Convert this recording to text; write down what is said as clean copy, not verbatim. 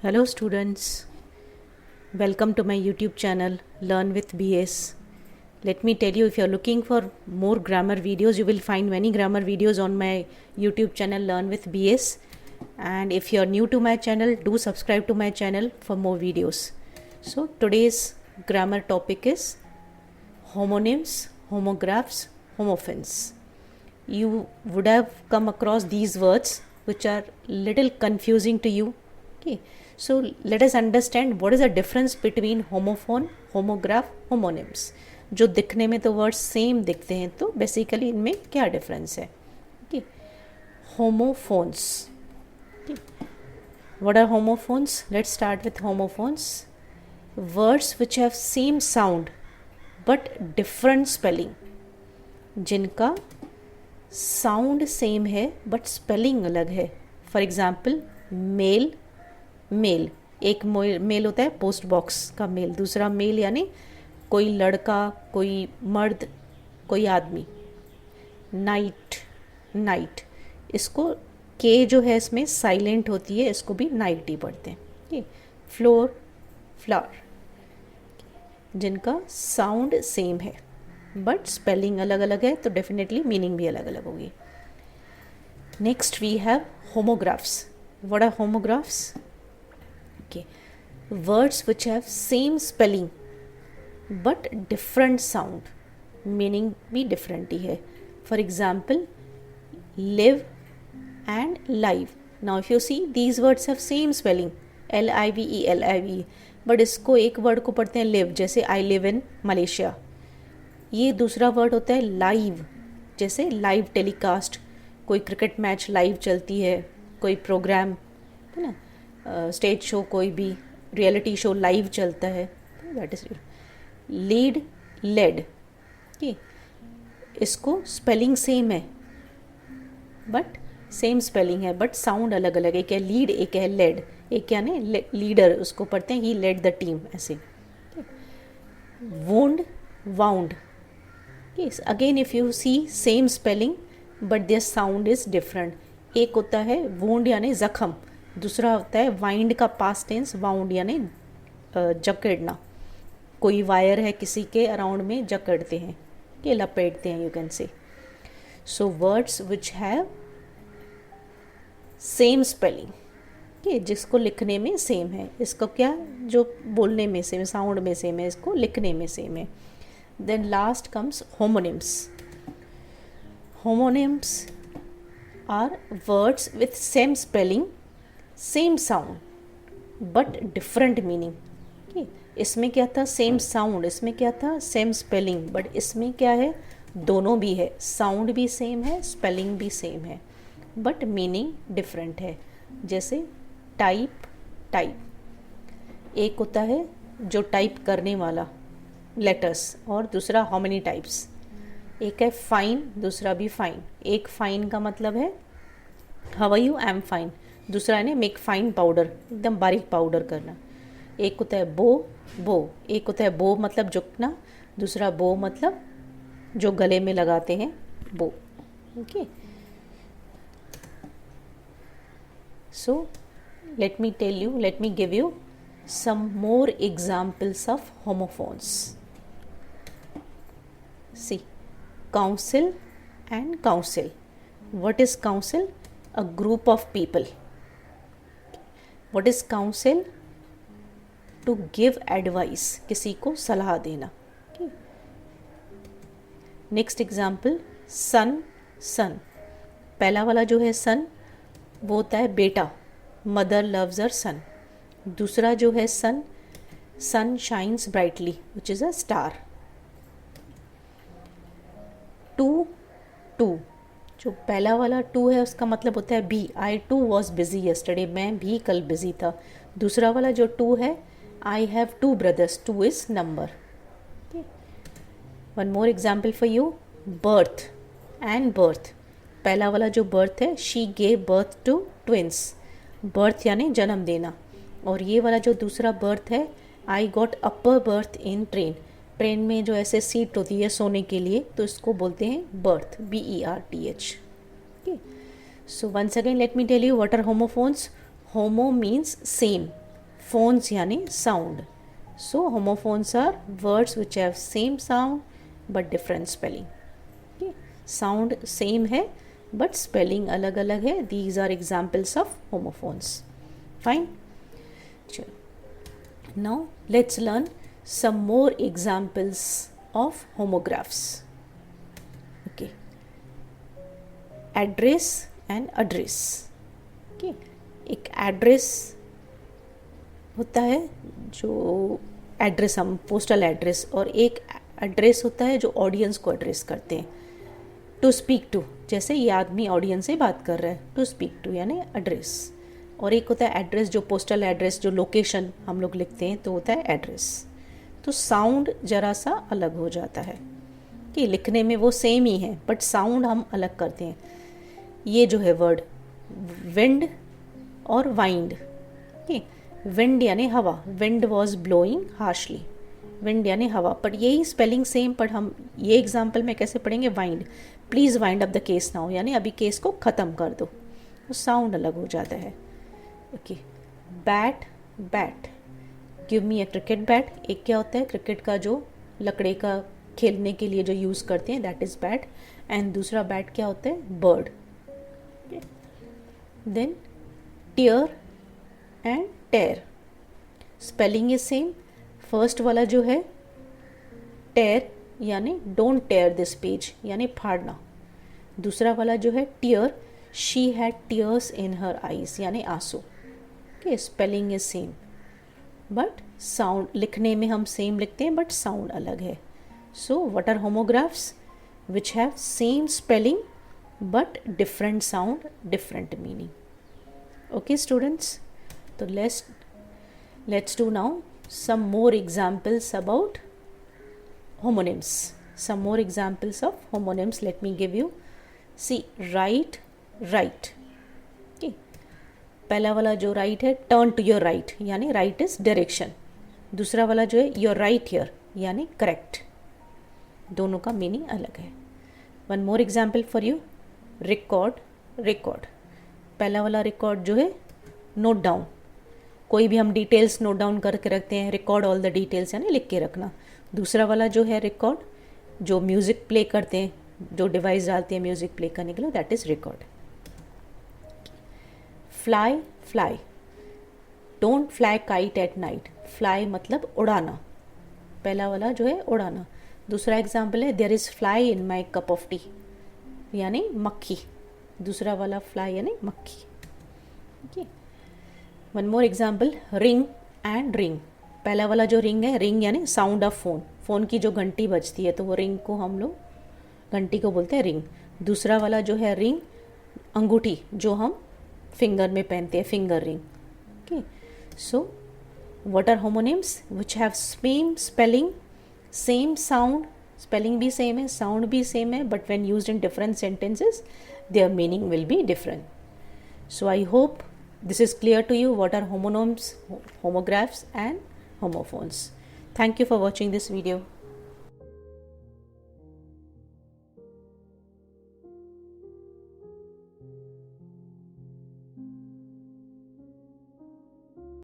Hello students, welcome to my YouTube channel Learn with BS. Let me tell you, if you are looking for more grammar videos, you will find many grammar videos on my YouTube channel Learn with BS. And if you are new to my channel, do subscribe to my channel for more videos. So today's grammar topic is homonyms, homographs, homophones. You would have come across these words which are little confusing to you. Okay. So let us understand what is the difference between homophone, homograph, homonyms. जो दिखने में तो words same दिखते हैं, तो basically इनमें क्या difference है. Okay, homophones. What are homophones? Let's start with homophones. Words which have same sound but different spelling. जिनका साउंड सेम है बट स्पेलिंग अलग है. फॉर एग्जाम्पल मेल, मेल एक मेल होता है पोस्ट बॉक्स का मेल, दूसरा मेल यानी कोई लड़का, कोई मर्द, कोई आदमी. नाइट, नाइट इसको के जो है इसमें साइलेंट होती है, इसको भी नाइट ही पढ़ते हैं. फ्लोर, फ्लावर, जिनका साउंड सेम है बट स्पेलिंग अलग अलग है, तो डेफिनेटली मीनिंग भी अलग अलग होगी. Next we have homographs. What are homographs? Okay, words which have same spelling but different sound, meaning भी डिफरेंट ही है. For example live and live. Now if you see these words have same spelling LIVE, LIVE, but इसको एक word को पढ़ते हैं live, जैसे I live in Malaysia. ये दूसरा वर्ड होता है लाइव, जैसे लाइव टेलीकास्ट, कोई क्रिकेट मैच लाइव चलती है, कोई प्रोग्राम है ना, स्टेज शो, कोई भी रियलिटी शो लाइव चलता है, दैट इज. लीड, लेड, इसको स्पेलिंग सेम है बट सेम स्पेलिंग है बट साउंड अलग अलग. एक है लीड, एक है लेड. एक क्या ने लीडर, उसको पढ़ते हैं ही लेड द टीम, ऐसे. Wound, wound. Yes, again if you see same spelling but their sound is different. एक होता है wound यानी ज़ख़म, दूसरा होता है वाइंड का पास्ट टेंस, वाउंड यानी जकड़ना. कोई वायर है किसी के अराउंड में जकड़ते हैं, ये लपेटते हैं, you can say. So words which have same spelling, ये जिसको लिखने में सेम है, इसको क्या जो बोलने में सेम, साउंड में सेम है, इसको लिखने में सेम है. Then last comes homonyms. Homonyms are words with same spelling, same sound but different meaning. Okay. इसमें क्या था सेम साउंड, इसमें क्या था सेम स्पेलिंग, बट इसमें क्या है दोनों भी है, साउंड भी सेम है, स्पेलिंग भी सेम है बट मीनिंग डिफरेंट है. जैसे टाइप, टाइप एक होता है जो टाइप करने वाला लेटर्स, और दूसरा हाउ मेनी टाइप्स. एक है फाइन, दूसरा भी फाइन. एक फाइन का मतलब है how are you, I am fine. दूसरा है मेक फाइन पाउडर, एकदम बारीक पाउडर करना. एक होता है बो, बो. एक होता है बो मतलब झुकना, दूसरा बो मतलब जो गले में लगाते हैं, बो. Okay, so let me give you some more examples of homophones. See, council and council. What is council? A group of people. What is council? To give advice, किसी को सलाह देना. Okay. Next example, son, son. पहला वाला जो है son, वो होता है बेटा, मदर लव्स हर सन. दूसरा जो है sun, sun shines brightly which is a star. Too, too, जो पहला वाला टू है उसका मतलब होता है बी, I too was busy yesterday, मैं भी कल बिजी था. दूसरा वाला जो टू है, I have two brothers, two is number. One more example for you, birth and birth. पहला वाला जो बर्थ है, she gave birth to twins, birth यानी जन्म देना. और ये वाला जो दूसरा बर्थ है, I got upper birth in train, train में जो ऐसे सीट होती है सोने के लिए, तो इसको बोलते हैं birth, BERTH. Okay, So once again let me tell you what are homophones. Homo means same, phones यानी sound. So homophones are words which have same sound but different spelling. Okay. Sound same है but spelling अलग अलग है. These are examples of homophones. Fine. चलो. Now let's learn some more examples of homographs. Okay. Address and address. Okay. एक address होता है जो address हम पोस्टल एड्रेस, और एक एड्रेस होता है जो ऑडियंस को एड्रेस करते हैं. टू स्पीक टू, जैसे ये आदमी ऑडियंस से बात कर रहा है, टू स्पीक टू यानी एड्रेस. और एक होता है एड्रेस जो पोस्टल एड्रेस, जो लोकेशन हम लोग लिखते हैं तो होता है एड्रेस. तो साउंड ज़रा सा अलग हो जाता है कि लिखने में वो सेम ही है बट साउंड हम अलग करते हैं. ये जो है वर्ड विंड और वाइंड. विंड यानी हवा, wind was blowing harshly, wind यानी हवा, पर यही स्पेलिंग सेम. पर हम ये एग्जाम्पल में कैसे पढ़ेंगे, wind. Please wind up the case now यानी अभी केस को ख़त्म कर दो. तो साउंड अलग हो जाता है. Okay. Bat, bat, give me a cricket bat. एक क्या होता है, क्रिकेट का जो लकड़े का खेलने के लिए जो यूज़ करते हैं, दैट इज़ बैट. एंड दूसरा बैट क्या होता है, bird. Then tear and tear, spelling is same. First वाला जो है टेयर यानी डोंट टेयर दिस पेज यानी फाड़ना. दूसरा वाला जो है tear, she had tears in her eyes यानी आंसू. Okay. Spelling is same but sound, लिखने में हम सेम लिखते हैं बट साउंड अलग है. So what are homographs which have same spelling but different sound, different meaning. Okay students, so let's do now some more examples about homonyms. Some more examples of homonyms. Let me give you. See, right, right. Okay. पहला वाला जो right है, turn to your right यानी right is direction. दूसरा वाला जो है your right here यानी correct. दोनों का meaning अलग है. One more example for you. Record, record. पहला वाला रिकॉर्ड जो है नोट डाउन, कोई भी हम डिटेल्स नोट डाउन करके रखते हैं, रिकॉर्ड ऑल द डिटेल्स यानी लिख के रखना. दूसरा वाला जो है रिकॉर्ड, जो म्यूज़िक प्ले करते हैं, जो डिवाइस डालते हैं म्यूज़िक प्ले करने के लिए, that is record. Fly, fly, don't fly kite at night. Fly मतलब उड़ाना, पहला वाला जो है उड़ाना. दूसरा एग्जाम्पल है there is fly in my cup of tea यानी मक्खी. दूसरा वाला फ्लाई यानी मक्खी. Okay. One more example, ring and ring. पहला वाला जो रिंग है, रिंग यानी साउंड ऑफ फोन, फोन की जो घंटी बजती है तो वो रिंग को हम लोग घंटी को बोलते हैं रिंग. दूसरा वाला जो है रिंग, अंगूठी जो हम फिंगर में पहनते हैं, finger ring. Okay. So what are homonyms which have same spelling, same sound, spelling भी सेम है, साउंड भी सेम है, but when used in different sentences their meaning will be different. So I hope this is clear to you what are homonyms, homographs and homophones. Thank you for watching this video.